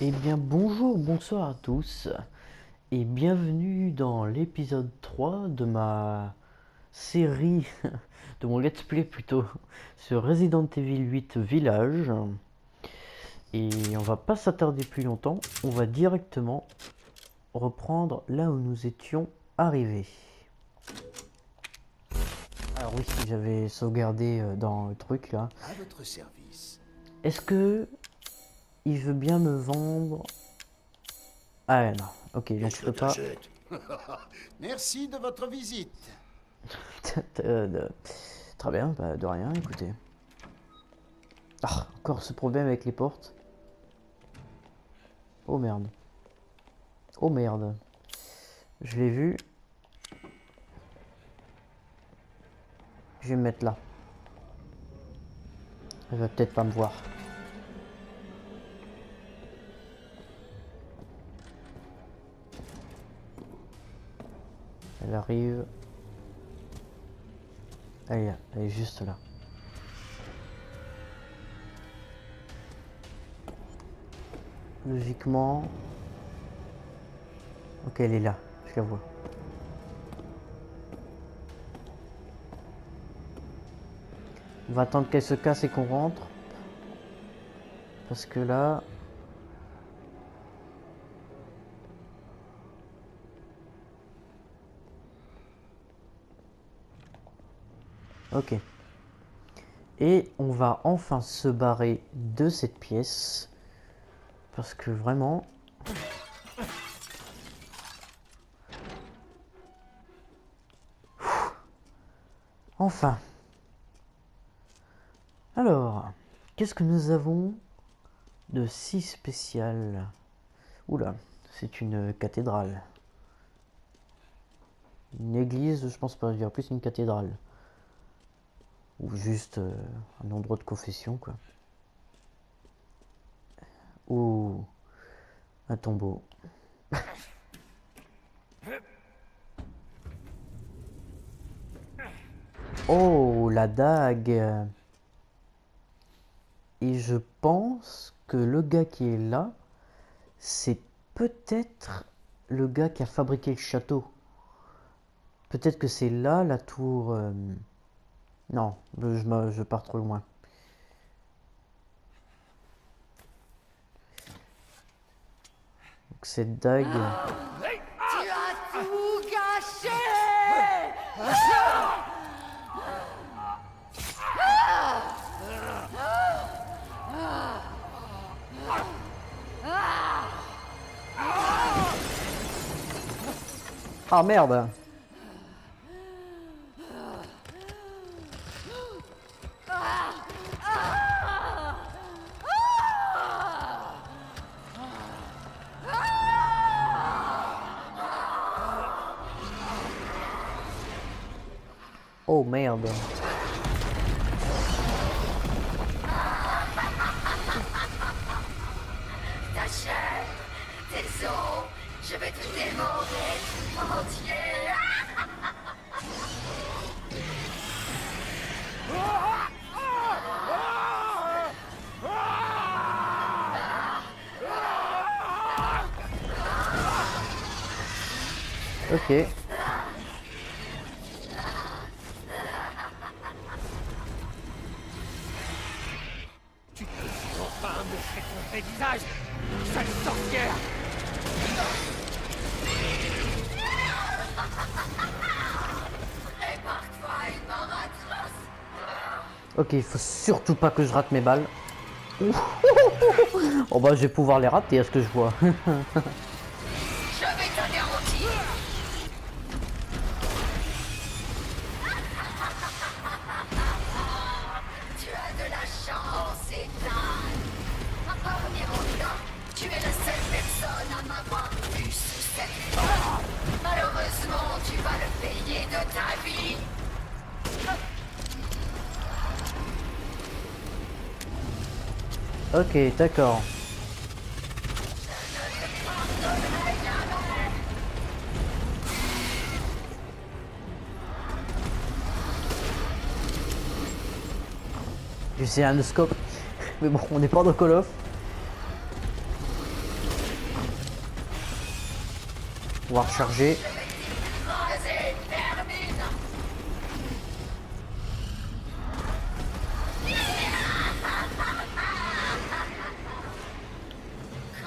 Eh bien bonjour, bonsoir à tous et bienvenue dans l'épisode 3 de ma série, de mon let's play plutôt, sur Resident Evil 8 Village. Et on va pas s'attarder plus longtemps, on va directement reprendre là où nous étions arrivés. Alors oui, j'avais sauvegardé dans le truc là. À votre service. Est-ce que il veut bien me vendre... Ah non, ok, donc je peux pas... Merci de votre visite. Très bien, bah, de rien, écoutez. Ah, encore ce problème avec les portes. Oh merde. Oh merde. Je l'ai vu. Je vais me mettre là. Elle va peut-être pas me voir. Elle arrive. Elle est juste là. Logiquement... Ok, elle est là. Je la vois. On va attendre qu'elle se casse et qu'on rentre. Parce que là... Ok. Et on va enfin se barrer de cette pièce. Parce que vraiment... Enfin. Alors, qu'est-ce que nous avons de si spécial? Oula, c'est une cathédrale. Une église, je pense pas, je dirais plus une cathédrale. Ou juste un endroit de confession, quoi. Ou un tombeau. Oh, la dague! Et je pense que le gars qui est là, c'est peut-être le gars qui a fabriqué le château. Peut-être que c'est là la tour... Non, je pars trop loin. Donc cette dague... Tu as tout gâché! Ah merde! Oh merde! Ta chair, tes os, je vais te dévorer tout entier! Ok. Tu peux enfin me montrer ton vrai visage, sale sorcière! Prépare-toi à une mort atroce! Ok, il faut surtout pas que je rate mes balles. Ouh. Oh bah je vais pouvoir les rater à ce que je vois. Je vais t'anéantir! Tu as de la chance, Ethan! Hormis Rhonda, tu es la seule personne à m'avoir vu sous cette forme! Malheureusement, tu vas le payer de ta vie! Ok, d'accord. J'essaie un scope. Mais bon, on n'est pas dans Call of. On va recharger. Vas-y, termine.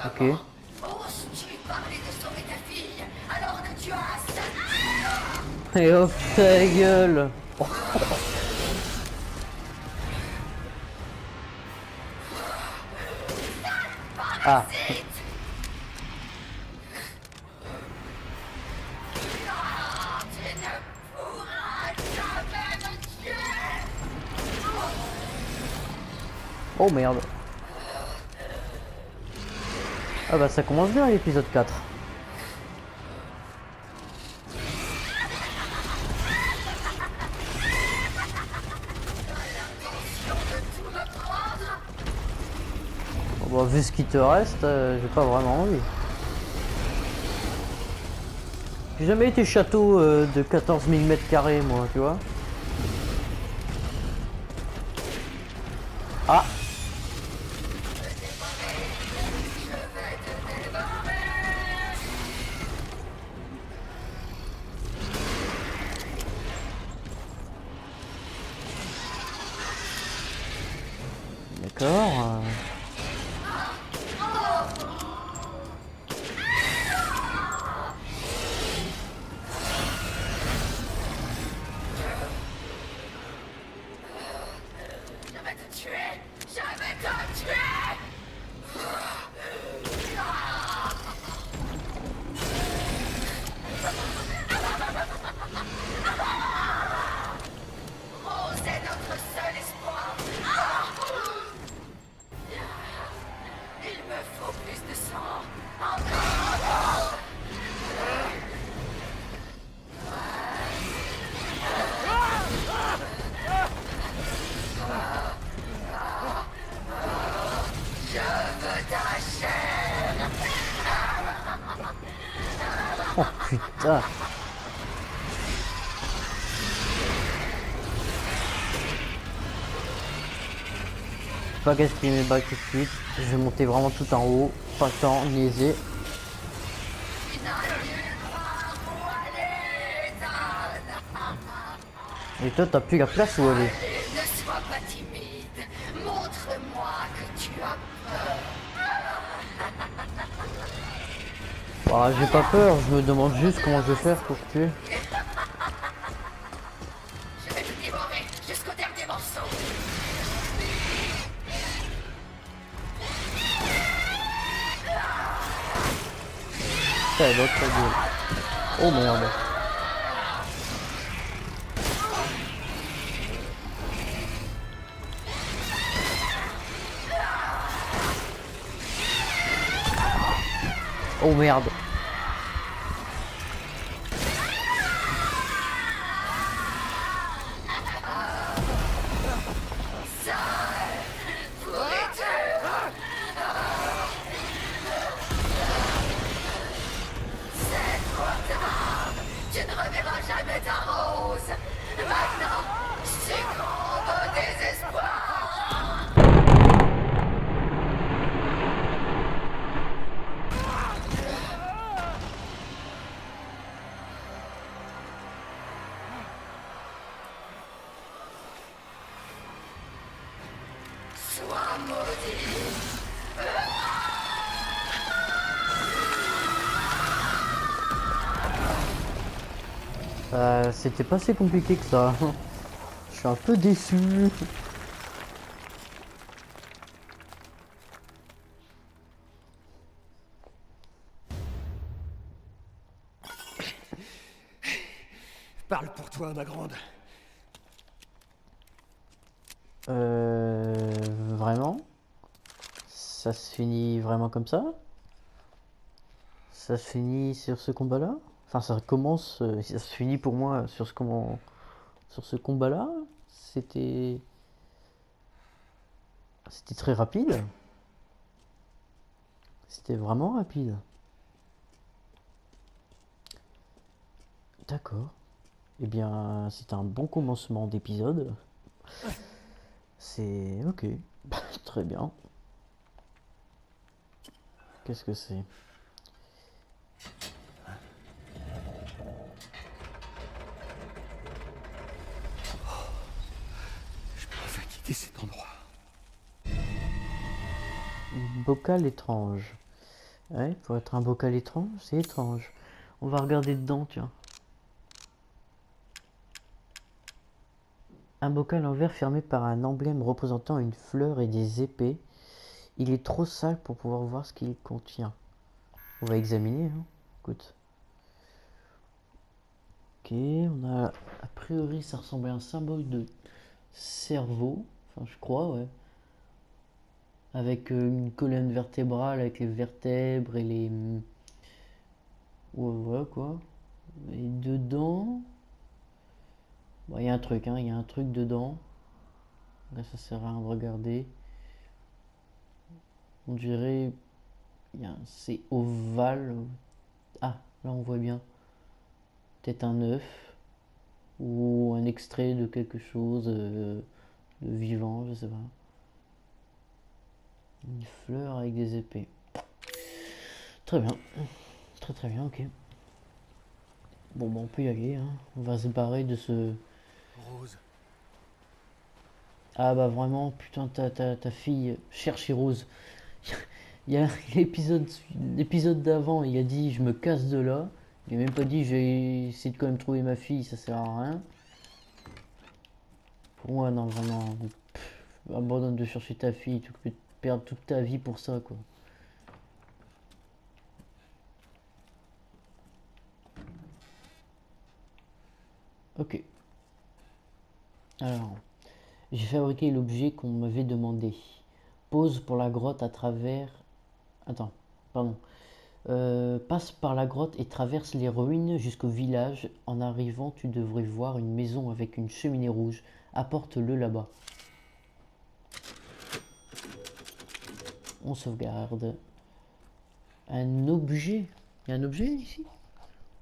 Ok. Oses-tu parler de sauver ta fille alors que tu as assassiné? Et hop, ta gueule. Ah. Tu ne pourras jamais me tuer. Oh merde. Ah bah ça commence bien l'épisode 4. Bon, bah, vu ce qui te reste, j'ai pas vraiment envie. J'ai jamais été château de 14 000 mètres carrés moi, tu vois. Ah. D'accord. Je vais te tuer. Je vais te tuer. Rose est notre seul espoir. Il me faut plus de sang. Encore. Je veux ta chair. Oh putain. Pas gaspiller mes balles tout de suite. Je vais monter vraiment tout en haut. Pas le temps, niaiser. Tu n'as nulle part où aller, Dan. Et toi, t'as plus la place où aller. Ne sois pas timide. Montre-moi que tu as peur. Bah, j'ai pas peur, je me demande juste comment je vais faire pour tuer. Je vais te dévorer jusqu'au dernier morceau. Putain, l'autre gueule. Oh merde. Oh merde. Tu ne reverras jamais ta rose. Maintenant, succombe au désespoir. Sois maudit. C'était pas si compliqué que ça. Je suis un peu déçu. Parle pour toi, ma grande. Vraiment? Ça se finit vraiment comme ça? Ça se finit sur ce combat-là? Enfin, ça commence, ça se finit pour moi sur sur ce combat-là. C'était très rapide. C'était vraiment rapide. D'accord. Eh bien, c'est un bon commencement d'épisode. C'est ok. Très bien. Qu'est-ce que c'est? cet endroit? Bocal étrange. Ouais, pour être un bocal étrange, c'est étrange. On va regarder dedans, tiens. Un bocal en verre fermé par un emblème représentant une fleur et des épées. Il est trop sale pour pouvoir voir ce qu'il contient. On va examiner, hein. Écoute. Ok, on a... A priori, ça ressemble à un symbole de cerveau. Enfin, je crois, ouais. Avec une colonne vertébrale, avec les vertèbres et les... Ouais, voilà, quoi. Et dedans... Bon, il y a un truc, hein. Il y a un truc dedans. Là, ça sert à rien de regarder. On dirait... C'est ovale. Ah, là, on voit bien. Peut-être un œuf. Ou un extrait de quelque chose de vivant, je sais pas. Une fleur avec des épées. Très bien. Très très bien, ok. Bon, bah, on peut y aller, hein. On va se barrer de ce... Rose. Ah bah vraiment, putain, ta fille, cherche Rose. Il y a l'épisode d'avant, il a dit je me casse de là. Il a même pas dit j'ai essayé de quand même trouver ma fille, ça sert à rien. Pour moi, non, vraiment, abandonne de chercher ta fille, tu peux perdre toute ta vie pour ça, quoi. Ok. Alors, j'ai fabriqué l'objet qu'on m'avait demandé. Pose pour la grotte à travers... Attends, pardon. Passe par la grotte et traverse les ruines jusqu'au village. En arrivant, tu devrais voir une maison avec une cheminée rouge. Apporte-le là-bas. On sauvegarde. Un objet? Il y a un objet ici?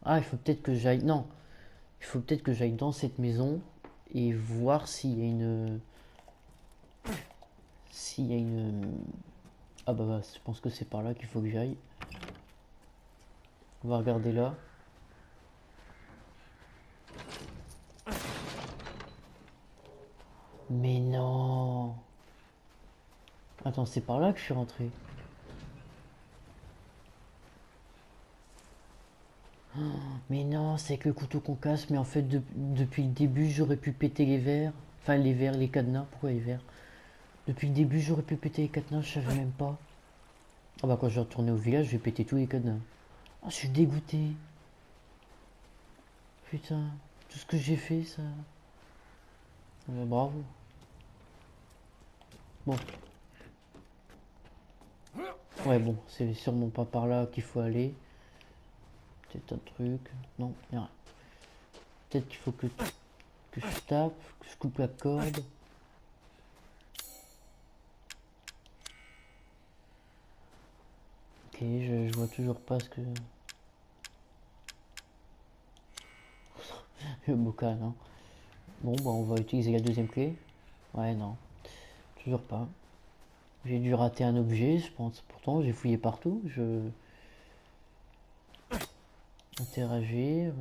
Ah, il faut peut-être que j'aille... Non. Il faut peut-être que j'aille dans cette maison et voir s'il y a une... S'il y a une... Ah bah, je pense que c'est par là qu'il faut que j'aille. On va regarder là. Mais non. Attends, c'est par là que je suis rentré. Mais non, c'est avec le couteau qu'on casse. Mais en fait, depuis le début, j'aurais pu péter les verres. Enfin, les verres, les cadenas. Pourquoi les verres? Depuis le début, j'aurais pu péter les cadenas. Je savais même pas. Ah bah, quand je vais retourner au village, je vais péter tous les cadenas. Ah, je suis dégoûté. Putain, tout ce que j'ai fait, ça... bravo. Bon. Ouais, bon, c'est sûrement pas par là qu'il faut aller. Peut-être un truc. Non, y'a rien. Peut-être qu'il faut que je tape, que je coupe la corde. Ok, je vois toujours pas ce que... Le bocal, hein. Bon, bah on va utiliser la deuxième clé. Ouais, non. Toujours pas. J'ai dû rater un objet, je pense. Pourtant, j'ai fouillé partout. Interagir.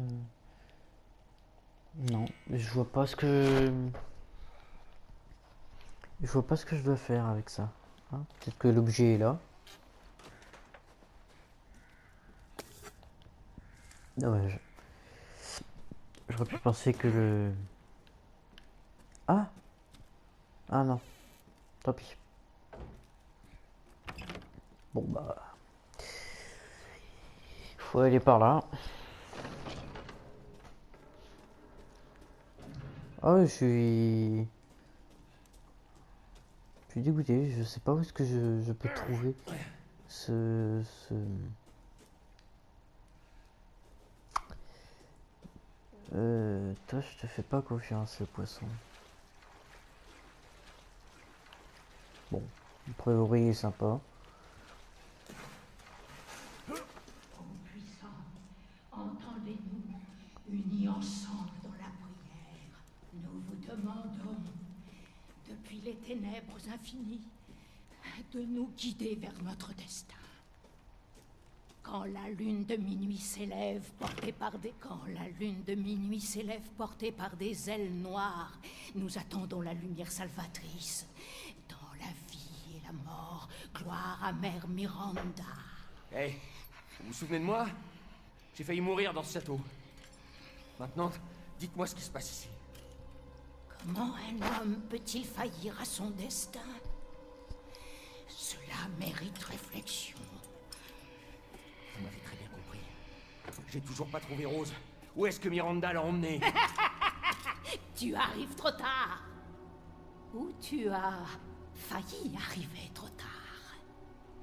Non, je vois pas ce que... Je vois pas ce que je dois faire avec ça. Hein, peut-être que l'objet est là. Dommage. J'aurais pu penser que le... Ah! Ah non. Tant pis. Bon bah... Faut aller par là. Ah ouais, je suis... Je suis dégoûté. Je sais pas où est-ce que je peux trouver ce... Toi, je te fais pas confiance, ce poisson. Bon, a priori, il est sympa. Puissant, entendez-nous, unis ensemble dans la prière. Nous vous demandons, depuis les ténèbres infinies, de nous guider vers notre destin. Quand Quand la lune de minuit s'élève, portée par des... Quand la lune de minuit s'élève, portée par des ailes noires, nous attendons la lumière salvatrice. Dans la vie et la mort, gloire à Mère Miranda. Hey, vous vous souvenez de moi? J'ai failli mourir dans ce château. Maintenant, dites-moi ce qui se passe ici. Comment un homme peut-il faillir à son destin? Cela mérite réflexion. Vous m'avez très bien compris. J'ai toujours pas trouvé Rose. Où est-ce que Miranda l'a emmenée? Tu arrives trop tard. Ou tu as failli arriver trop tard.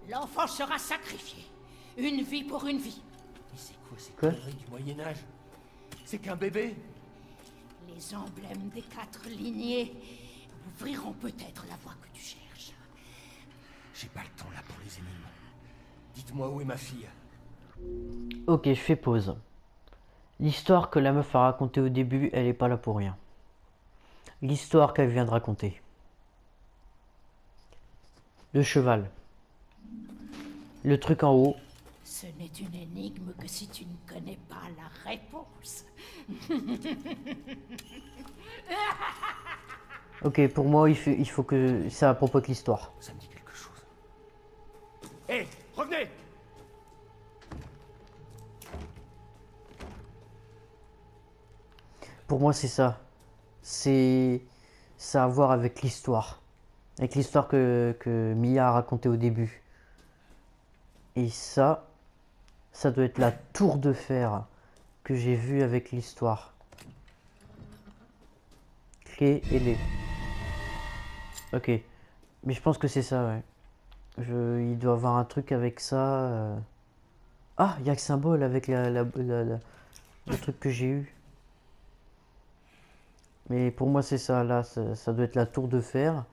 L'enfant sera sacrifié. Une vie pour une vie. Mais c'est quoi ces Quoi conneries du Moyen-Âge? C'est qu'un bébé? Les emblèmes des 4 lignées ouvriront peut-être la voie que tu cherches. J'ai pas le temps là pour les énigmes. Dites-moi où est ma fille? Ok, je fais pause. L'histoire que la meuf a racontée au début, elle est pas là pour rien. L'histoire qu'elle vient de raconter. Le cheval. Le truc en haut. Ce n'est une énigme que si tu ne connais pas la réponse. Ok, pour moi, il faut que... C'est à propos de l'histoire. Ça me dit quelque chose. Hé, revenez! Pour moi, c'est ça. C'est... Ça a à voir avec l'histoire. Avec l'histoire que Mia a racontée au début. Et ça doit être la tour de fer que j'ai vue avec l'histoire. Clé et les. Ok. Mais je pense que c'est ça, ouais. Il doit avoir un truc avec ça. Ah, il y a le symbole avec le truc que j'ai eu. Mais pour moi, c'est ça. Là, ça doit être la tour de fer.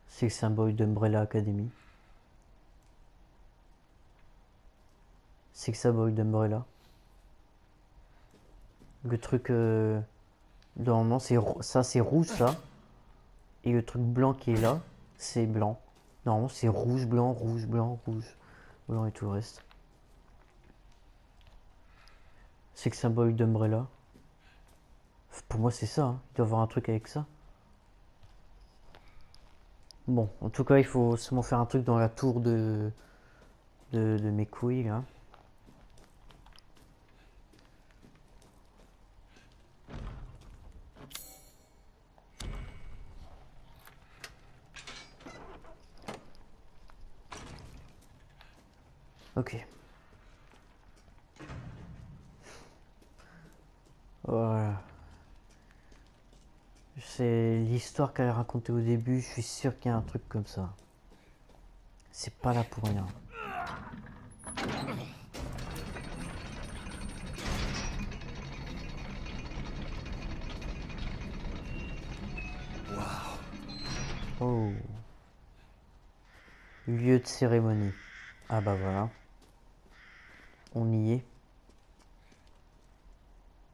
C'est le symbole d'Umbrella Academy. C'est le symbole d'Umbrella. Le truc... normalement, ça, c'est rouge, ça. Et le truc blanc qui est là, c'est blanc. Normalement, c'est rouge, blanc, rouge, blanc, rouge, blanc et tout le reste. C'est le symbole d'Umbrella. Pour moi, c'est ça. Hein. Il doit y avoir un truc avec ça. Bon, en tout cas, il faut seulement faire un truc dans la tour de mes couilles, là. Ok. Voilà. C'est l'histoire qu'elle a racontée au début, je suis sûr qu'il y a un truc comme ça. C'est pas là pour rien. Oh. Lieu de cérémonie. Ah bah voilà. On y est.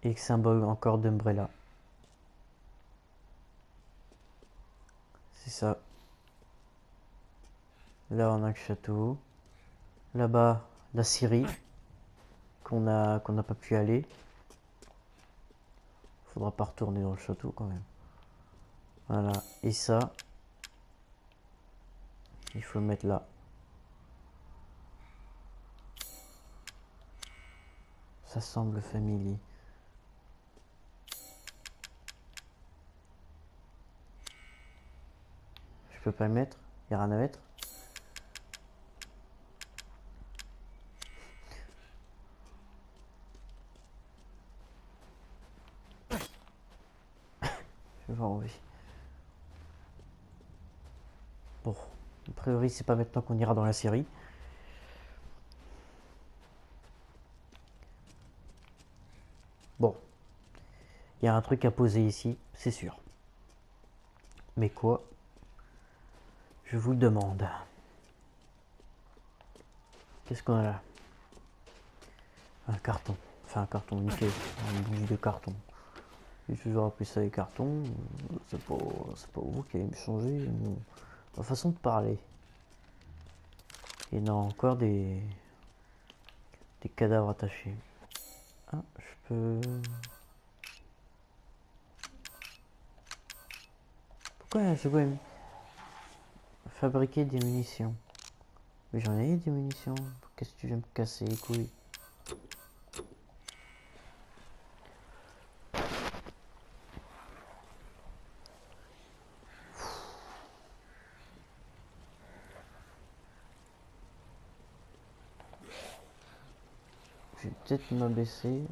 Et le symbole encore d'Umbrella. C'est ça. Là on a le château. Là-bas la Syrie. Qu'on n'a pas pu aller. Faudra pas retourner dans le château quand même. Voilà. Et ça. Il faut le mettre là. Ça semble familier. Je peux pas le mettre? Il n'y a rien à mettre? J'ai pas envie. Bon, a priori c'est pas maintenant qu'on ira dans la série. Bon, il y a un truc à poser ici, c'est sûr. Mais quoi? Je vous le demande. Qu'est-ce qu'on a là? Un carton. Enfin un carton, nickel. Une bougie de carton. J'ai toujours appelé ça les cartons. C'est pas vous qui allez me changer ma façon de parler. Et non, encore des cadavres attachés. Ah, je peux... Pourquoi je peux fabriquer des munitions? Mais j'en ai des munitions. Qu'est-ce que tu viens me casser les couilles? Je vais peut-être m'abaisser.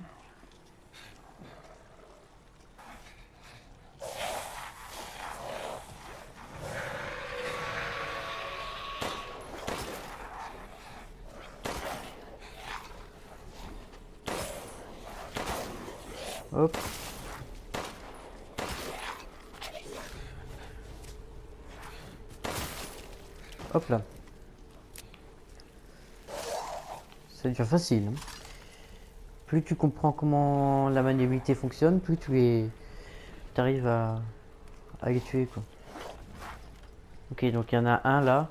Hop. Hop là. C'est déjà facile. Hein. Plus tu comprends comment la maniabilité fonctionne, plus tu arrives à les tuer quoi. Ok, donc il y en a un là.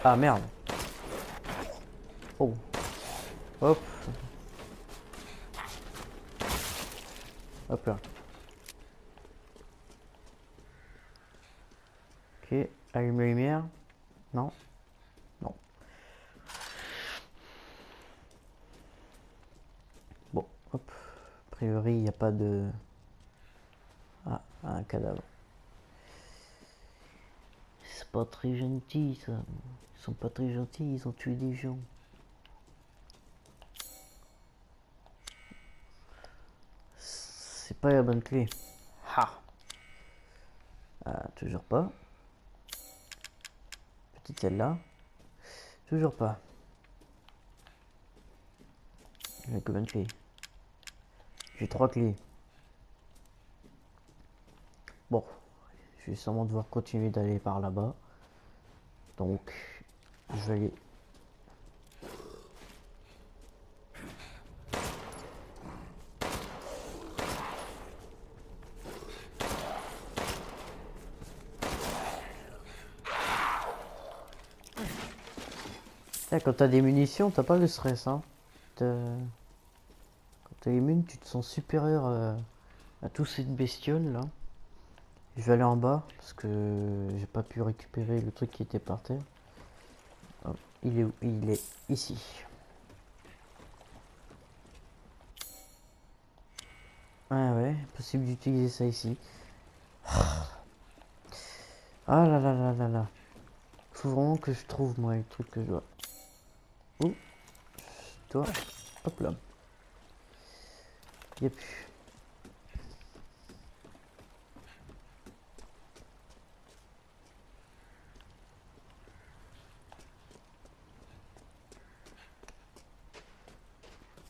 Ah merde. Oh. Hop. Hop là. Ok, allume la lumière. Non. Non. Bon, hop. A priori, il n'y a pas de... Ah, un cadavre. C'est pas très gentil ça. Ils sont pas très gentils, ils ont tué des gens. C'est pas la bonne clé. Ha. Ah, toujours pas. Petite celle-là. Toujours pas. J'ai combien de clés? J'ai 3 clés. Bon, je vais sûrement devoir continuer d'aller par là-bas. Donc, je vais aller... Là, quand t'as des munitions, t'as pas le stress, hein. Quand t'as les munes, tu te sens supérieur à tous ces bestioles là. Je vais aller en bas parce que j'ai pas pu récupérer le truc qui était par terre. Hop, il est où? Il est ici. Ah ouais, possible d'utiliser ça ici. Ah là là là là là. Faut vraiment que je trouve moi le truc que je dois. Ouh. Toi. Hop là. Y'a plus.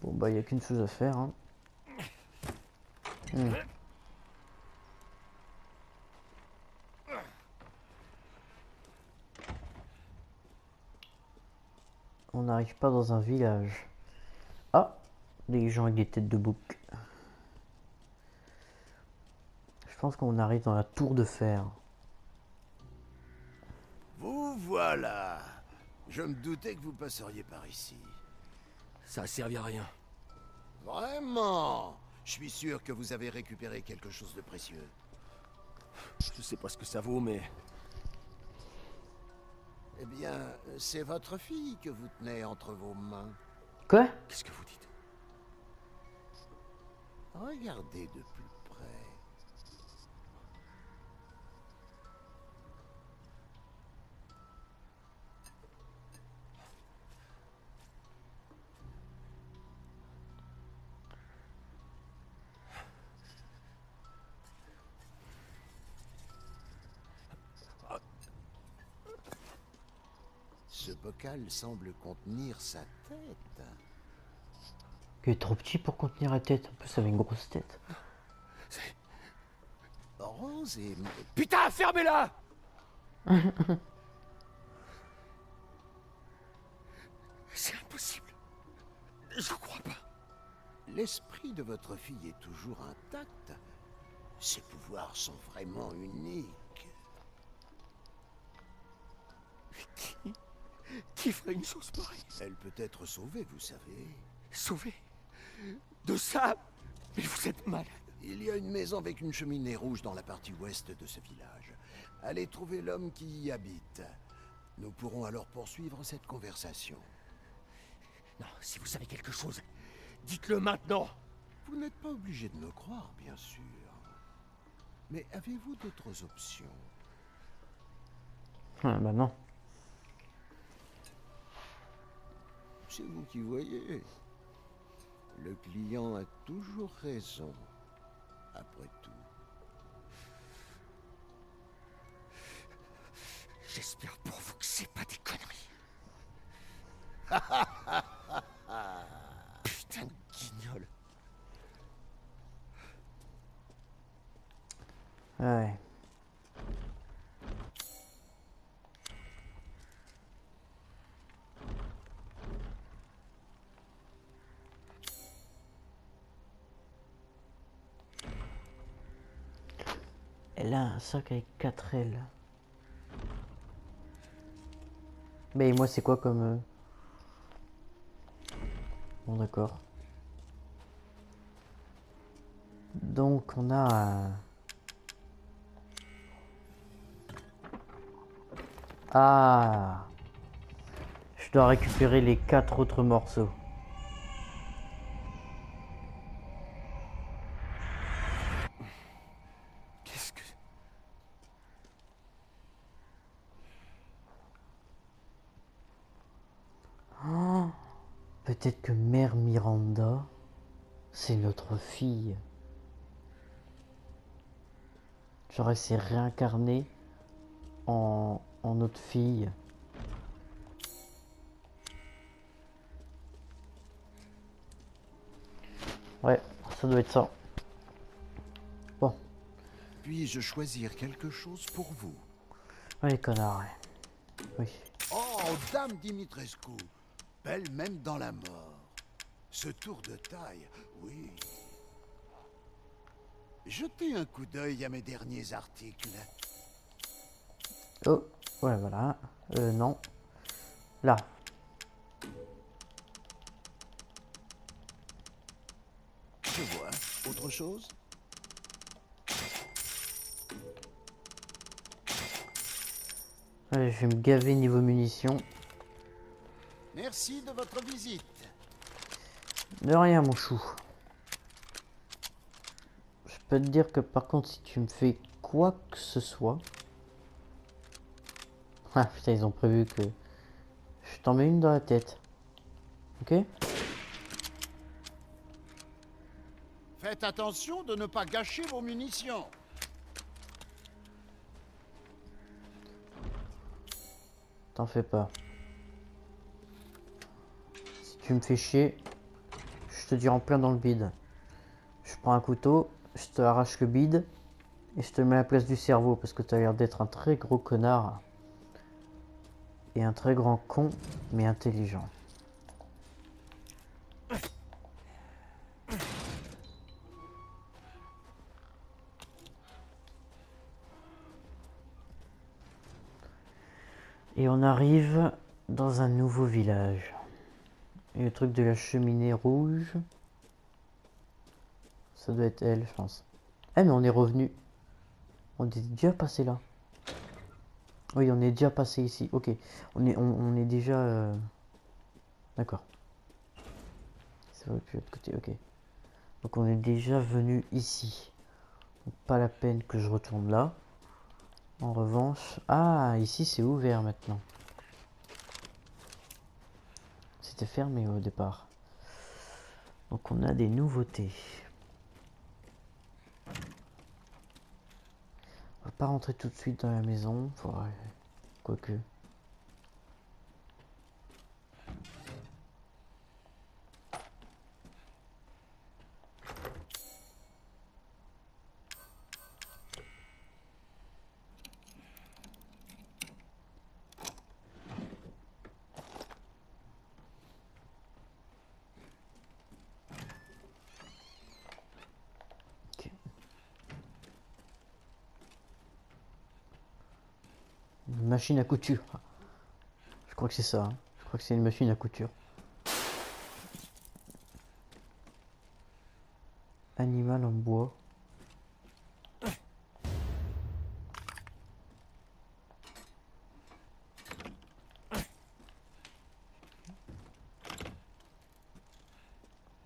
Bon bah il n'y a qu'une chose à faire. Hein. On n'arrive pas dans un village. Ah, des gens avec des têtes de bouc. Je pense qu'on arrive dans la tour de fer. Vous voilà. Je me doutais que vous passeriez par ici. Ça a servi à rien. Vraiment? Je suis sûr que vous avez récupéré quelque chose de précieux. Je sais pas ce que ça vaut, mais... Eh bien, c'est votre fille que vous tenez entre vos mains. Quoi? Qu'est-ce que vous dites? Regardez de plus près. Ce bocal semble contenir sa tête. Il est trop petit pour contenir la tête. En plus, ça avait une grosse tête. C'est... Rose et... Putain, fermez-la! C'est impossible. Je crois pas. L'esprit de votre fille est toujours intact. Ses pouvoirs sont vraiment uniques. Qui ferait une chose pareille? Elle peut être sauvée, vous savez. Sauvé? De ça? Mais vous êtes malade. Il y a une maison avec une cheminée rouge dans la partie ouest de ce village. Allez trouver l'homme qui y habite. Nous pourrons alors poursuivre cette conversation. Non, si vous savez quelque chose, dites-le maintenant. Vous n'êtes pas obligé de me croire, bien sûr. Mais avez-vous d'autres options? Ah, bah non. C'est vous qui voyez. Le client a toujours raison, après tout. J'espère pour vous que c'est pas des conneries. Putain de guignol. Ouais. Elle a un sac avec 4 ailes. Mais moi c'est quoi comme... Bon d'accord. Donc on a... Ah, je dois récupérer les 4 autres morceaux. Qu'est-ce que... Oh, peut-être que Mère Miranda, c'est notre fille. Genre elle s'est réincarnée en notre fille. Ouais, ça doit être ça. Bon, Puis-je choisir quelque chose pour vous? allez connard, ouais. Oui. Oh, Dame Dimitrescu, belle même dans la mort. Ce tour de taille, oui. Jetez un coup d'œil à mes derniers articles. Oh, ouais voilà. Non. Là. Je vois. Autre chose? Allez, je vais me gaver niveau munitions. Merci de votre visite. De rien mon chou. Je peux te dire que par contre si tu me fais quoi que ce soit... Ah putain ils ont prévu que... Je t'en mets une dans la tête. Ok? Faites attention de ne pas gâcher vos munitions. T'en fais pas. Si tu me fais chier, je te tire en plein dans le bide. Je prends un couteau, je te arrache le bide et je te mets à la place du cerveau parce que tu as l'air d'être un très gros connard et un très grand con mais intelligent. Et on arrive dans un nouveau village. Et le truc de la cheminée rouge, ça doit être elle, je pense. Eh mais on est revenu. On est déjà passé là. Oui, on est déjà passé ici. Ok, on est déjà... D'accord. Ça va plus de l'autre côté, ok. Donc on est déjà venu ici. Donc, pas la peine que je retourne là. En revanche... Ah, ici c'est ouvert maintenant. C'était fermé au départ. Donc on a des nouveautés. On va pas rentrer tout de suite dans la maison. Faudrait... Quoique... Ok. Une machine à couture. Je crois que c'est ça. Hein. Je crois que c'est une machine à couture. Animal en bois.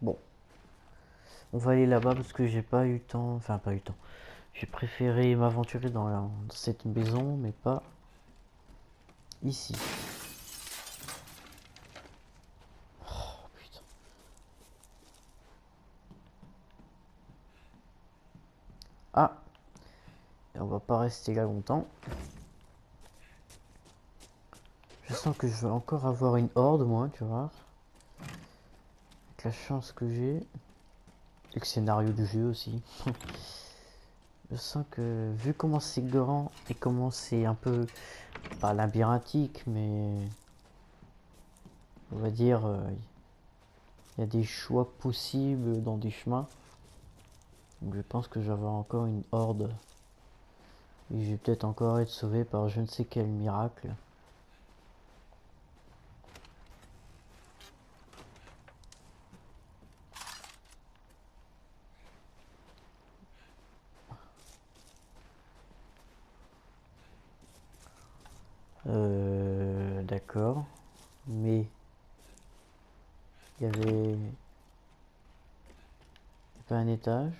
Bon. On va aller là-bas parce que j'ai pas eu le temps. Enfin, pas eu le temps. J'ai préféré m'aventurer dans cette maison, mais pas ici. Oh putain. Ah! Et on va pas rester là longtemps. Je sens que je vais encore avoir une horde, moi, tu vois. Avec la chance que j'ai. Et le scénario du jeu aussi. Je sens que, vu comment c'est grand et comment c'est un peu, pas labyrinthique, mais on va dire, il y a des choix possibles dans des chemins. Donc je pense que je vais avoir encore une horde. Et je vais peut-être encore être sauvé par je ne sais quel miracle. D'accord. Mais il y avait pas un étage.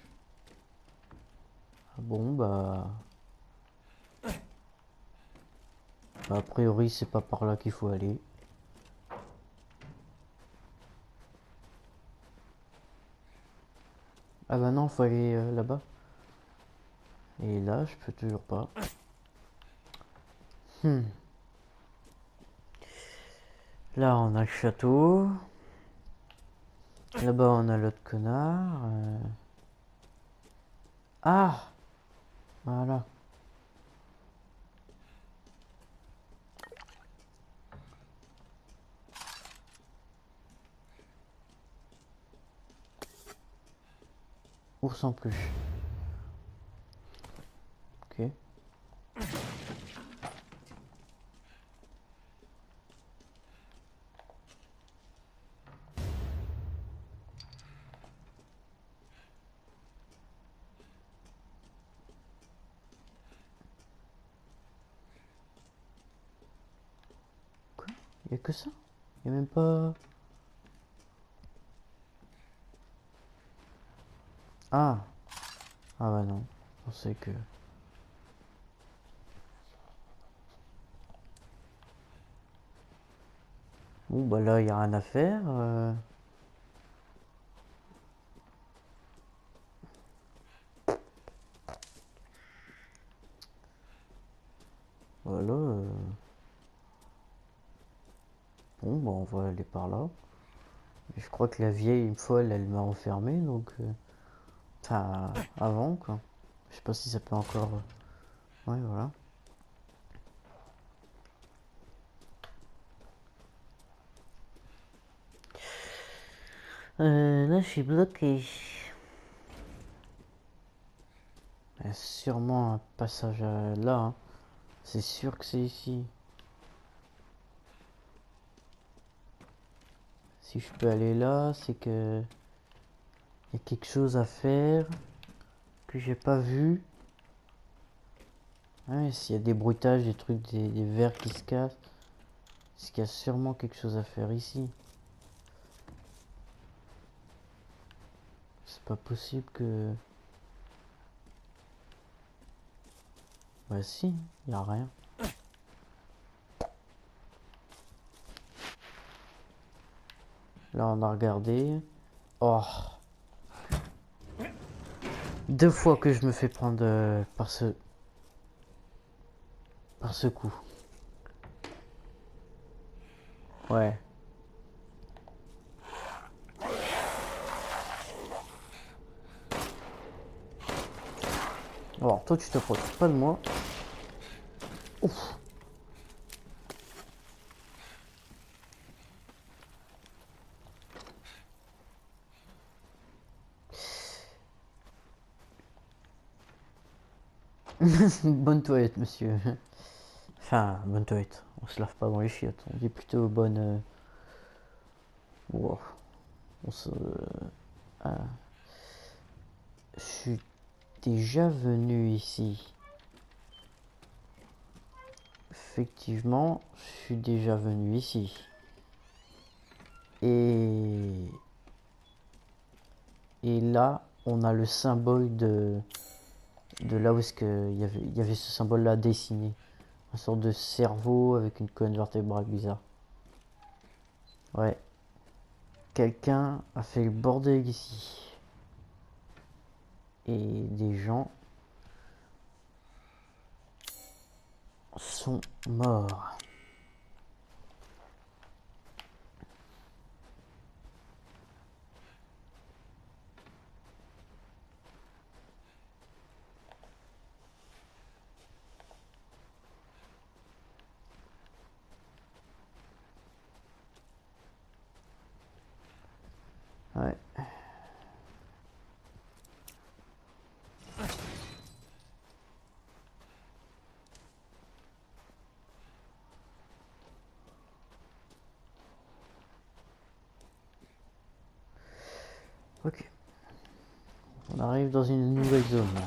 Ah bon, bah a priori c'est pas par là qu'il faut aller. Ah bah non, faut aller là-bas. Et là, je peux toujours pas. Hmm. Là, on a le château. Là-bas, on a l'autre connard. Ah! Voilà. Ours en plus. Ok. Quoi? Il y a que ça? Il y a même pas... Ah! Ah bah non. Je pensais que... Bon bah là, il y a rien à faire. Voilà. Bon bah on va aller par là. Et je crois que la vieille, une fois, elle m'a enfermé, donc... Enfin, avant, quoi. Je sais pas si ça peut encore... Ouais, voilà. Là, je suis bloqué. Il y a sûrement un passage là. Hein. C'est sûr que c'est ici. Si je peux aller là, c'est que... Il y a quelque chose à faire que j'ai pas vu. Ouais, s'il y a des bruitages, des trucs, des verres qui se cassent, c'est qu'il y a sûrement quelque chose à faire ici. C'est pas possible que... Bah si, il y a rien. Là, on a regardé. Oh! 2 fois que je me fais prendre par ce coup. Ouais. Alors, toi, tu t'approches pas de moi. Ouf. Bonne toilette, monsieur. Enfin, bonne toilette. On se lave pas dans les chiottes. On dit plutôt bonne... wow. On se... ah. Je suis déjà venu ici. Effectivement, je suis déjà venu ici. Et là, on a le symbole de là où est-ce que il y avait ce symbole-là dessiné. Une sorte de cerveau avec une colonne vertébrale bizarre. Ouais. Quelqu'un a fait le bordel ici. Et des gens sont morts. Ouais. Ok. On arrive dans une nouvelle zone.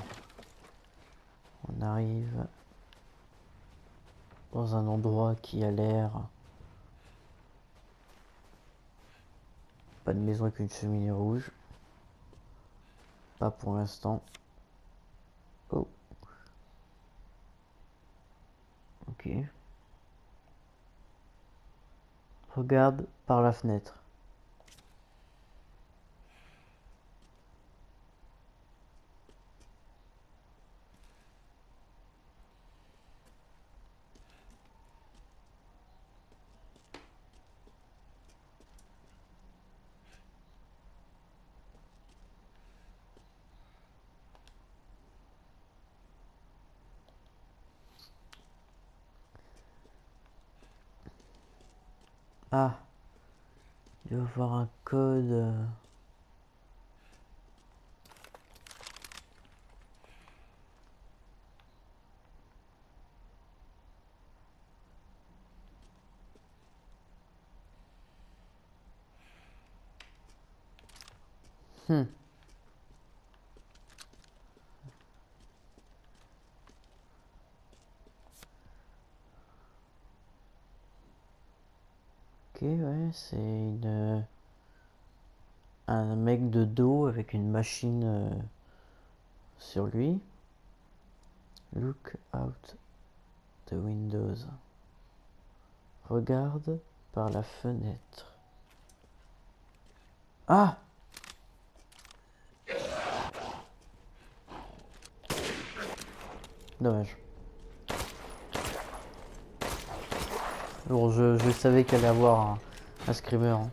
On arrive dans un endroit qui a l'air... Pas de maison avec une cheminée rouge. Pas pour l'instant. Oh. Ok. Regarde par la fenêtre. Ah. Il doit y avoir un code... Hmm. Ok, ouais, c'est un mec de dos avec une machine sur lui. Look out the windows. Regarde par la fenêtre. Ah! Dommage. Bon, je savais qu'il allait avoir un screamer. Hein.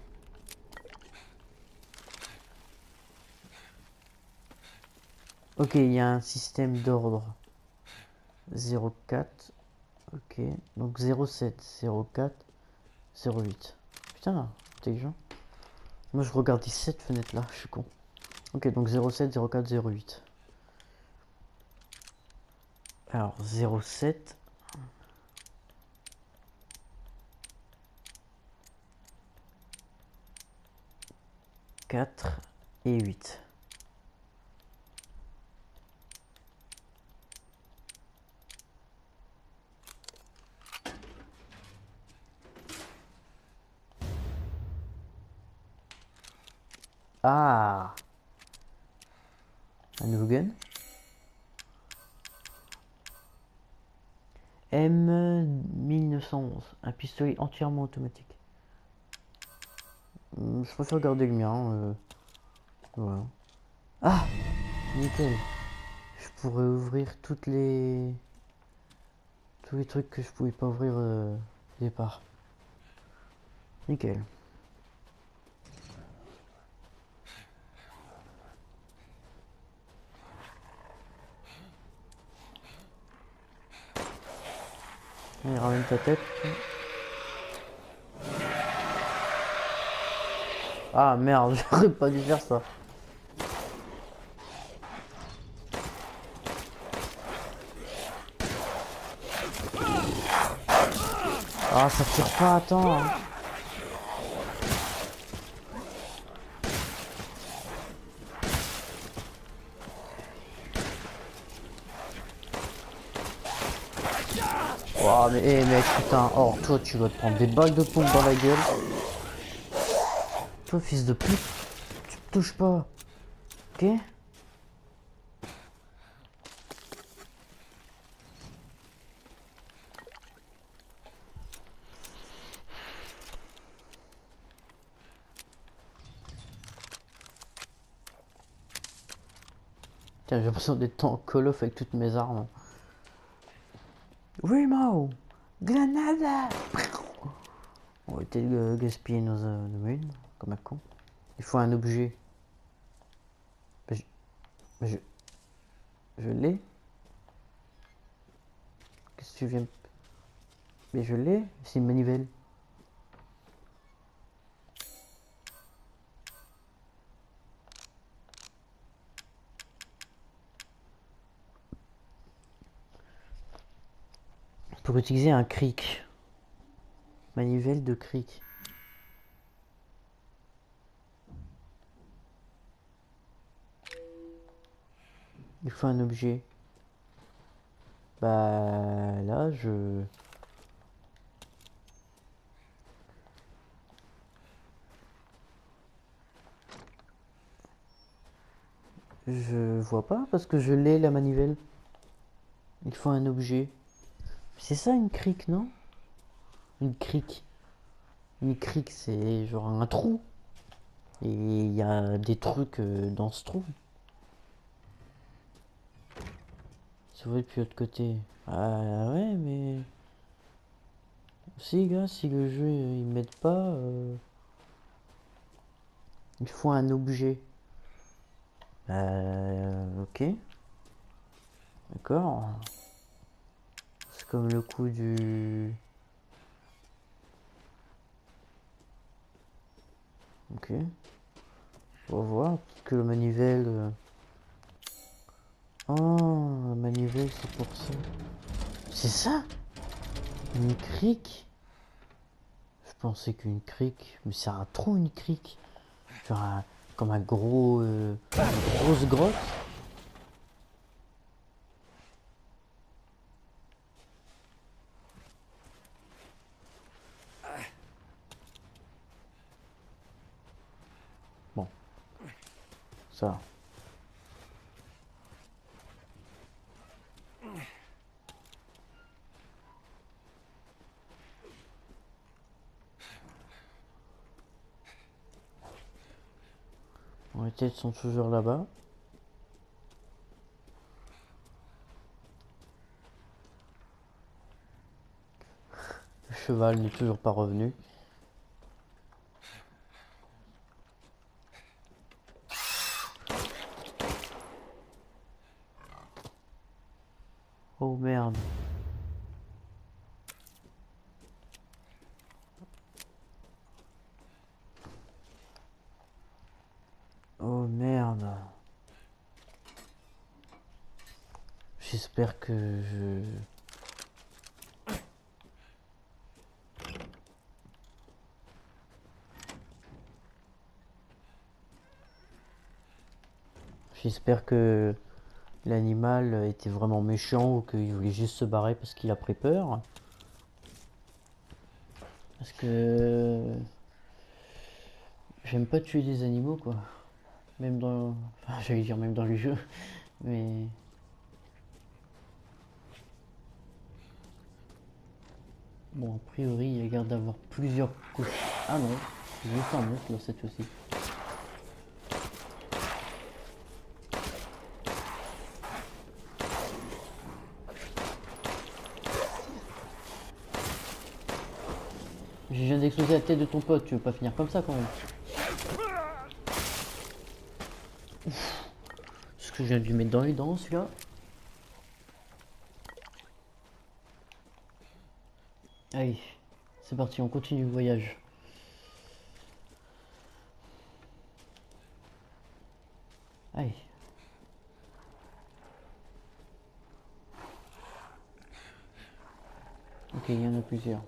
Ok, il y a un système d'ordre. 04. Ok, donc 07, 04, 08. Putain, intelligent. Moi je regardais cette fenêtre là, je suis con. Ok, donc 07, 04, 08. Alors 07. 4 et 8. Ah! Un nouveau gun. M1911. Un pistolet entièrement automatique. Je préfère garder le mien. Voilà. Ah! Nickel. Je pourrais ouvrir tous les trucs que je pouvais pas ouvrir au départ. Nickel. Allez, ramène ta tête. Ah merde, j'aurais pas dû faire ça. Ah, ça tire pas, attends. Oh, mais mec, putain. Oh, toi, tu vas te prendre des balles de pompe dans la gueule. Toi, fils de pute, tu me touches pas. Ok? Tiens, j'ai l'impression d'être en Call of avec toutes mes armes. Remo! Granada! On va peut-être gaspiller nos mines, comme un con. Il faut un objet. Mais je, je l'ai? Qu'est-ce que tu viens... Mais je l'ai? C'est une manivelle. Pour utiliser un cric. Manivelle de cric. Il faut un objet. Bah là je vois pas parce que je l'ai la manivelle. Il faut un objet. C'est ça une crique, non? Une crique. Une crique, c'est genre un trou. Et il y a des trucs dans ce trou. C'est vrai depuis l'autre côté. Ah ouais, mais... Si, gars, si le jeu il m'aide pas, il faut un objet. Ok. D'accord. C'est comme le coup du... Ok. On va voir. Peut-être que le manivelle... Oh, la manivelle, c'est pour ça. C'est ça? Une crique? Je pensais qu'une crique... Mais c'est un trou, une crique. Genre comme un gros... une grosse grotte. Bon. Ça. Les têtes sont toujours là-bas. Le cheval n'est toujours pas revenu. Oh merde. Oh merde. J'espère que J'espère que l'animal était vraiment méchant ou qu'il voulait juste se barrer parce qu'il a pris peur. Parce que j'aime pas tuer des animaux quoi. Même dans... Enfin j'allais dire même dans le jeu. Mais... Bon a priori il y a l'air d'avoir plusieurs couches. Ah non, c'est juste un monstre là cette fois-ci. Je viens d'exploser la tête de ton pote, tu veux pas finir comme ça quand même. Ce que je viens de lui mettre dans les dents celui-là. Allez, c'est parti, on continue le voyage. Allez. Ok, il y en a plusieurs.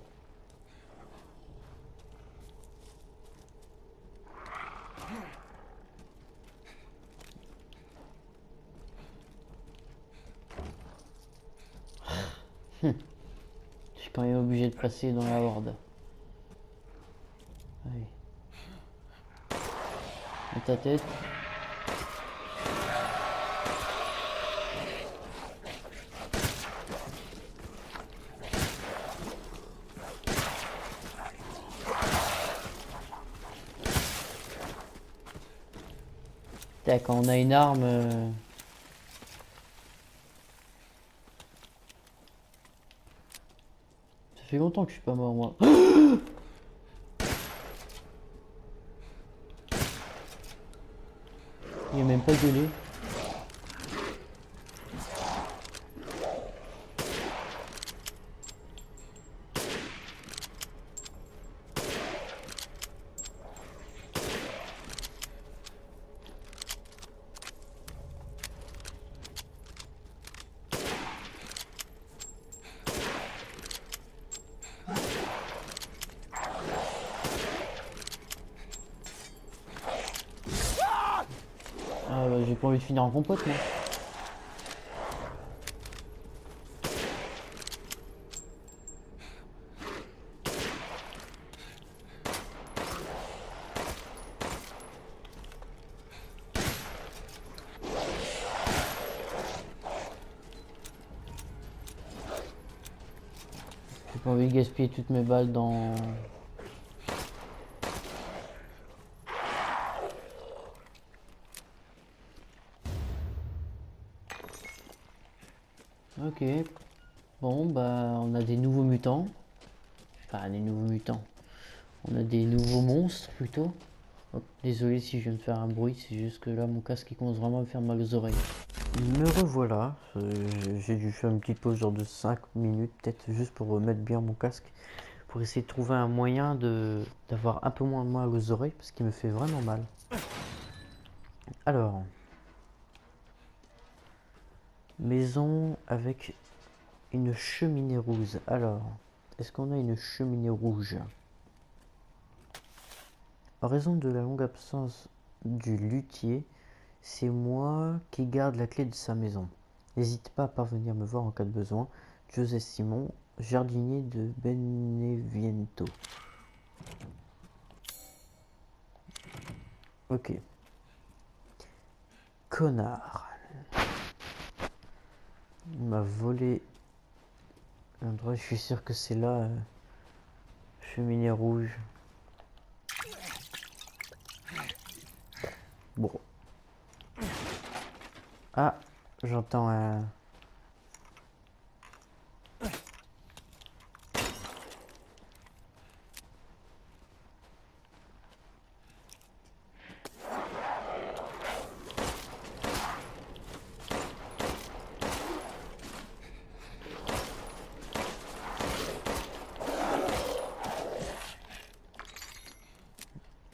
Je suis quand même obligé de passer dans la horde. Allez. Dans ta tête. Tac, quand on a une arme... Ça fait longtemps que je suis pas mort, moi. Il a même pas gueulé. Ah bah, j'ai pas envie de finir en compote, moi. J'ai pas envie de gaspiller toutes mes balles dans... Ok. Bon, bah, on a des nouveaux mutants. Enfin, des nouveaux mutants. On a des nouveaux monstres, plutôt. Oh, désolé si je viens de faire un bruit, c'est juste que là, mon casque, il commence vraiment à me faire mal aux oreilles. Me revoilà. J'ai dû faire une petite pause genre de 5 minutes, peut-être, juste pour remettre bien mon casque. Pour essayer de trouver un moyen d'avoir un peu moins mal aux oreilles, parce qu'il me fait vraiment mal. Alors... Maison avec une cheminée rouge. Alors, est-ce qu'on a une cheminée rouge? En raison de la longue absence du luthier, c'est moi qui garde la clé de sa maison. N'hésite pas à parvenir me voir en cas de besoin. José Simon, jardinier de Beneviento. Ok. Connard. Il m'a volé l'endroit, je suis sûr que c'est là. Cheminée rouge. Bon. Ah, j'entends un...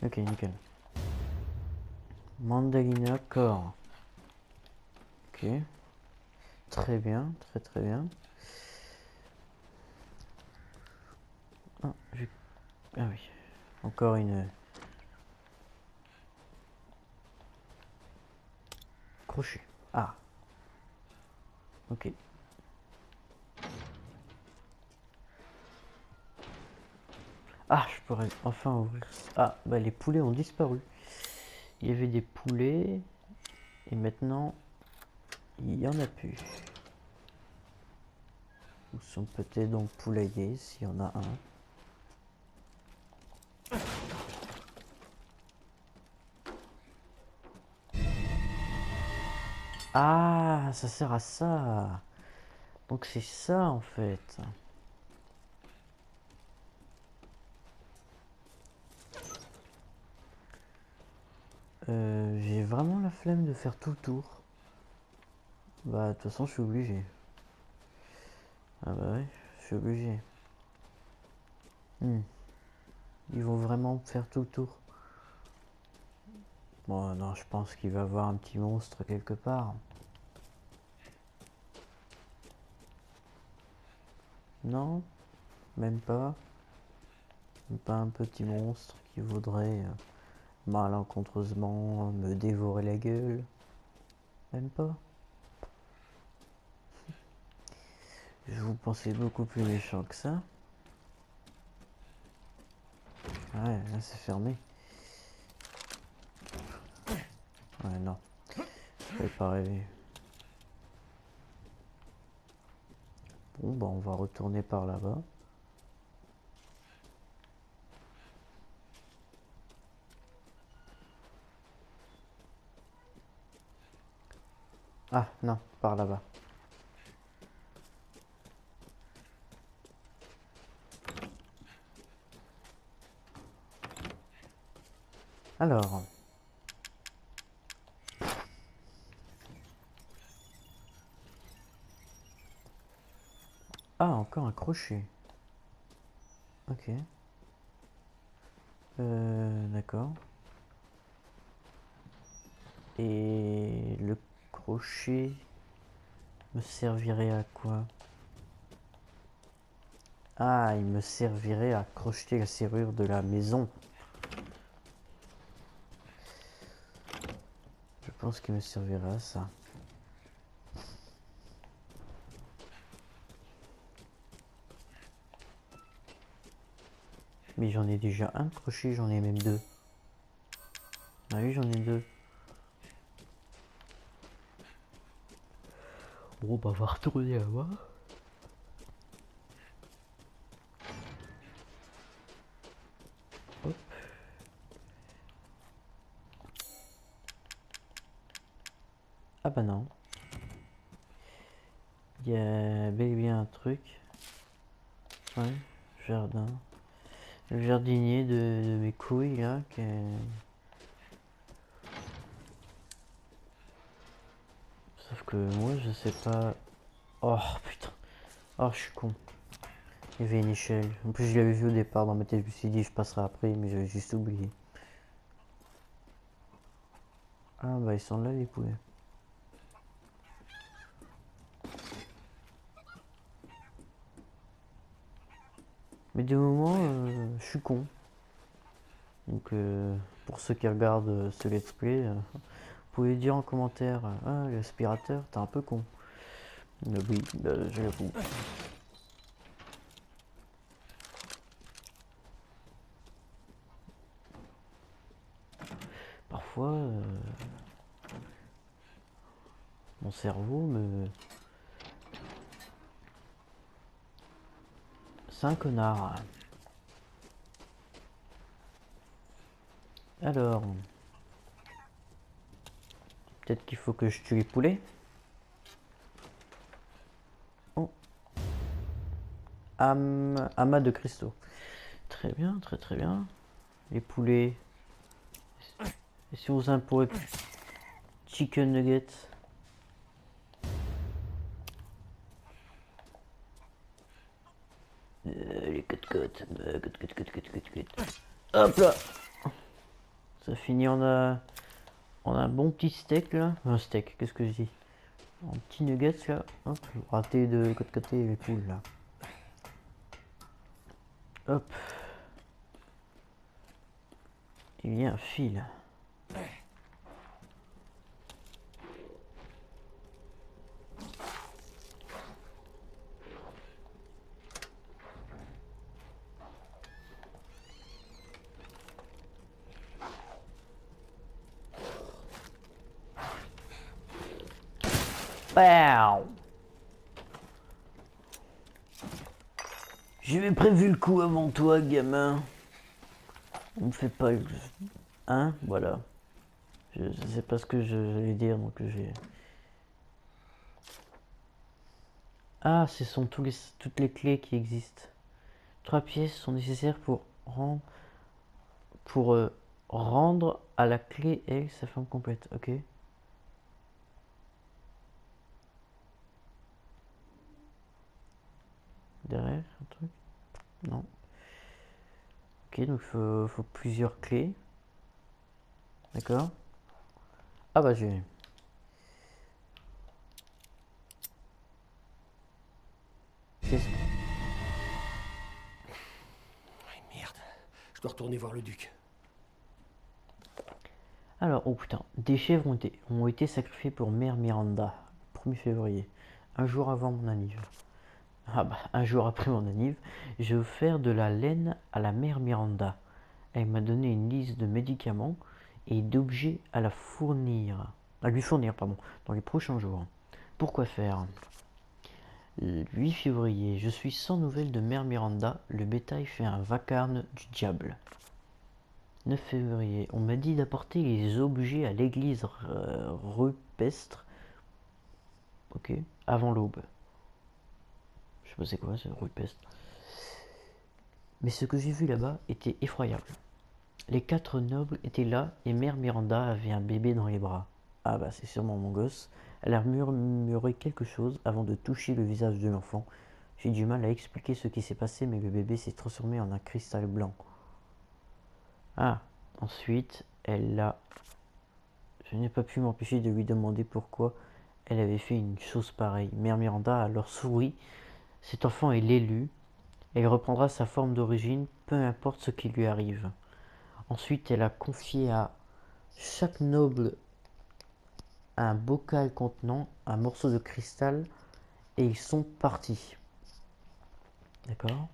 Ok, nickel. Mandalina corps. Ok. Très bien, très bien. Ah, ah oui. Encore une... Crochet. Ah. Ok. Ah, je pourrais enfin ouvrir... Ah, bah les poulets ont disparu. Il y avait des poulets. Et maintenant, il y en a plus. Où sont peut-être donc poulaillers, s'il y en a un. Ah, ça sert à ça. Donc c'est ça en fait. J'ai vraiment la flemme de faire tout le tour. Bah de toute façon je suis obligé. Ah bah ouais, je suis obligé. Ils vont vraiment faire tout le tour. Bon non, je pense qu'il va y avoir un petit monstre quelque part. Non, même pas. Même pas un petit monstre qui voudrait malencontreusement me dévorer la gueule. Même pas. Je vous pensais beaucoup plus méchant que ça. Ouais, là c'est fermé. Ouais, non. Je pas rêver. Bon, bah on va retourner par là-bas. Ah, non, par là-bas. Alors. Ah, encore un crochet. Ok. D'accord. Et le crochet me servirait à quoi? Ah, il me servirait à crocheter la serrure de la maison. Je pense qu'il me servirait à ça. Mais j'en ai déjà un crochet, j'en ai même deux. Ah oui, j'en ai deux. Bon, bah, on va retourner là-bas. Hop. Ah bah non. Il y a bel et bien un truc. Ouais, jardin. Le jardinier de mes couilles là. Sauf que moi je sais pas. Oh putain. Oh je suis con. Il y avait une échelle. En plus je l'avais vu au départ dans ma tête. Je me suis dit je passerai après mais j'avais juste oublié. Ah bah ils sont là les poulets. Mais de moment je suis con. Donc pour ceux qui regardent ce let's play, vous pouvez dire en commentaire ah l'aspirateur t'es un peu con. Oui, je l'avoue. Parfois mon cerveau me... C'est un connard. Alors... Peut-être qu'il faut que je tue les poulets. Oh. Amas de cristaux. Très bien, très très bien. Les poulets. Et si on faisait un poulet chicken nuggets? Les côtes. Hop là. Ça finit en un bon petit steak là. Un steak, qu'est-ce que je dis? Un petit nuggets là. Hop, raté de côté les poules là. Hop. Il y a un fil. Pow! J'avais prévu le coup avant toi, gamin. On me fait pas le... Hein? Voilà. Je sais pas ce que j'allais dire, donc j'ai... Ah, ce sont toutes les clés qui existent. 3 pièces sont nécessaires pour rendre à la clé L sa forme complète. Ok. Derrière, un truc? Non. Ok, donc faut plusieurs clés. D'accord. Ah bah j'ai... Merde, je dois retourner voir le duc. Alors, oh putain, des chèvres ont été sacrifiées pour Mère Miranda, 1er février, un jour avant mon anniversaire. Ah bah, un jour après mon anniv, j'ai offert de la laine à la mère Miranda. Elle m'a donné une liste de médicaments et d'objets à lui fournir, pardon, dans les prochains jours. Pourquoi faire? Le 8 février, je suis sans nouvelles de mère Miranda, le bétail fait un vacarme du diable. 9 février, on m'a dit d'apporter les objets à l'église rupestre, ok, avant l'aube. Je sais pas c'est quoi, c'est rupestre. Mais ce que j'ai vu là-bas était effroyable. Les 4 nobles étaient là et mère Miranda avait un bébé dans les bras. Ah bah c'est sûrement mon gosse. Elle a murmuré quelque chose avant de toucher le visage de l'enfant. J'ai du mal à expliquer ce qui s'est passé mais le bébé s'est transformé en un cristal blanc. Ah, ensuite elle a... Je n'ai pas pu m'empêcher de lui demander pourquoi elle avait fait une chose pareille. Mère Miranda a alors souri. Cet enfant est l'élu. Elle reprendra sa forme d'origine, peu importe ce qui lui arrive. Ensuite, elle a confié à chaque noble un bocal contenant un morceau de cristal et ils sont partis. D'accord?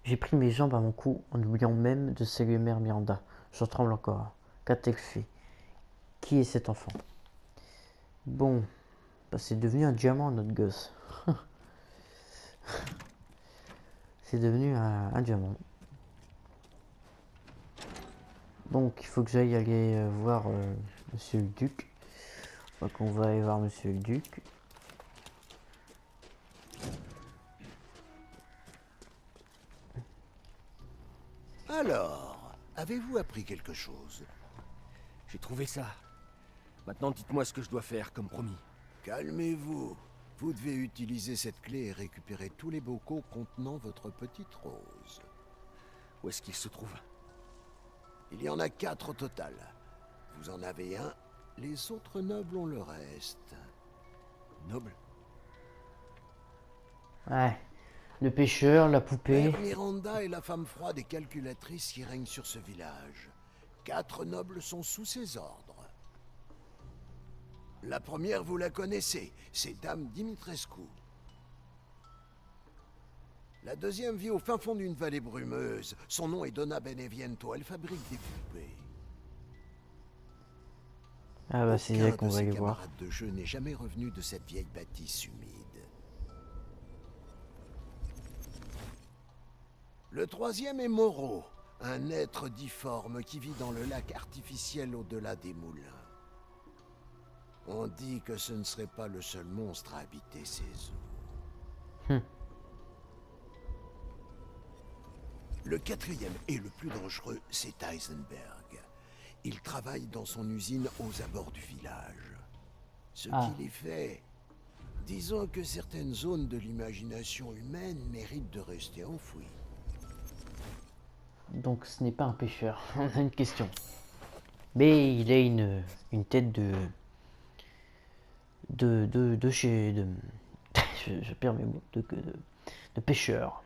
J'ai pris mes jambes à mon cou en oubliant même de saluer mère Miranda. J'en tremble encore. Qu'a-t-elle fait? Qui est cet enfant? Bon, bah c'est devenu un diamant notre gosse. C'est devenu un diamant. Donc il faut que j'aille aller voir monsieur le duc. Donc on va aller voir monsieur le duc. Alors, avez-vous appris quelque chose? J'ai trouvé ça. Maintenant, dites-moi ce que je dois faire, comme promis. Calmez-vous. Vous devez utiliser cette clé et récupérer tous les bocaux contenant votre petite rose. Où est-ce qu'il se trouve? Il y en a 4 au total. Vous en avez un, les autres nobles ont le reste. Noble? Ouais. Le pêcheur, la poupée. Mère Miranda est la femme froide et calculatrice qui règne sur ce village. 4 nobles sont sous ses ordres. La première, vous la connaissez, c'est Dame Dimitrescu. La deuxième vit au fin fond d'une vallée brumeuse. Son nom est Donna Beneviento, elle fabrique des poupées. Ah bah c'est vrai qu'on va ses les voir. camarades de jeu n'est jamais revenu de cette vieille bâtisse humide. Le troisième est Moreau, un être difforme qui vit dans le lac artificiel au-delà des moulins. On dit que ce ne serait pas le seul monstre à habiter ces eaux. Le quatrième et le plus dangereux, c'est Heisenberg. Il travaille dans son usine aux abords du village. Ce qu'il y fait, disons que certaines zones de l'imagination humaine méritent de rester enfouies. Donc ce n'est pas un pêcheur. On a une question. Mais il a une tête de chez je perds mes mots de pêcheur.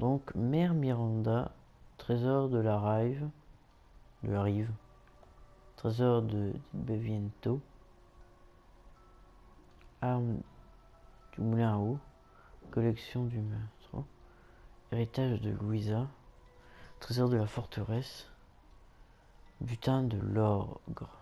Donc mère Miranda, trésor de la rive, trésor de Beviento, arme du moulin à eau, collection du maître, héritage de Louisa, trésor de la forteresse, butin de l'ogre.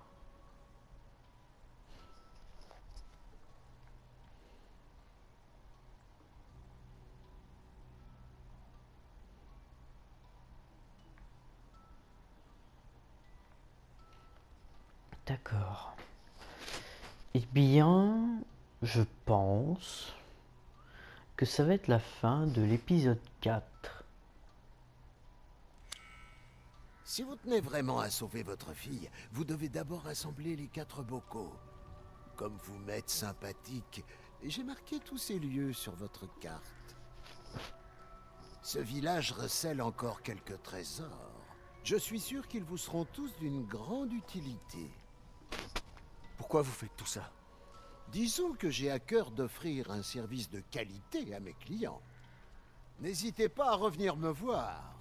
D'accord. Eh bien, je pense que ça va être la fin de l'épisode 4. Si vous tenez vraiment à sauver votre fille, vous devez d'abord assembler les 4 bocaux. Comme vous m'êtes sympathique, j'ai marqué tous ces lieux sur votre carte. Ce village recèle encore quelques trésors. Je suis sûr qu'ils vous seront tous d'une grande utilité. Pourquoi vous faites tout ça? Disons que j'ai à cœur d'offrir un service de qualité à mes clients. N'hésitez pas à revenir me voir.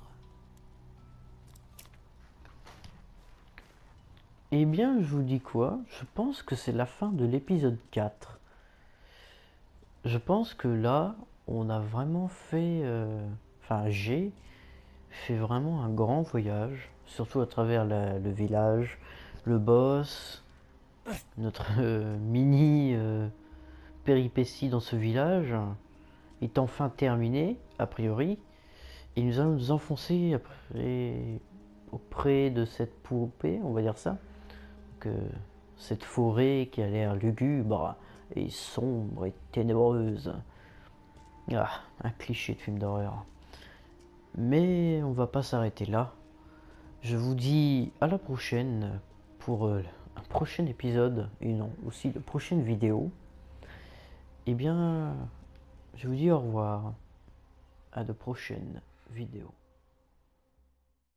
Eh bien, je vous dis quoi? Je pense que c'est la fin de l'épisode 4. je pense que là, on a vraiment fait, enfin j'ai fait vraiment un grand voyage, surtout à travers le village, le boss, notre mini péripétie dans ce village est enfin terminée, a priori, et nous allons nous enfoncer auprès de cette poupée, on va dire ça, que cette forêt qui a l'air lugubre et sombre et ténébreuse. Ah, un cliché de film d'horreur. Mais on va pas s'arrêter là. Je vous dis à la prochaine pour un prochain épisode et non, aussi de prochaine vidéo. Eh bien, je vous dis au revoir. À de prochaines vidéos.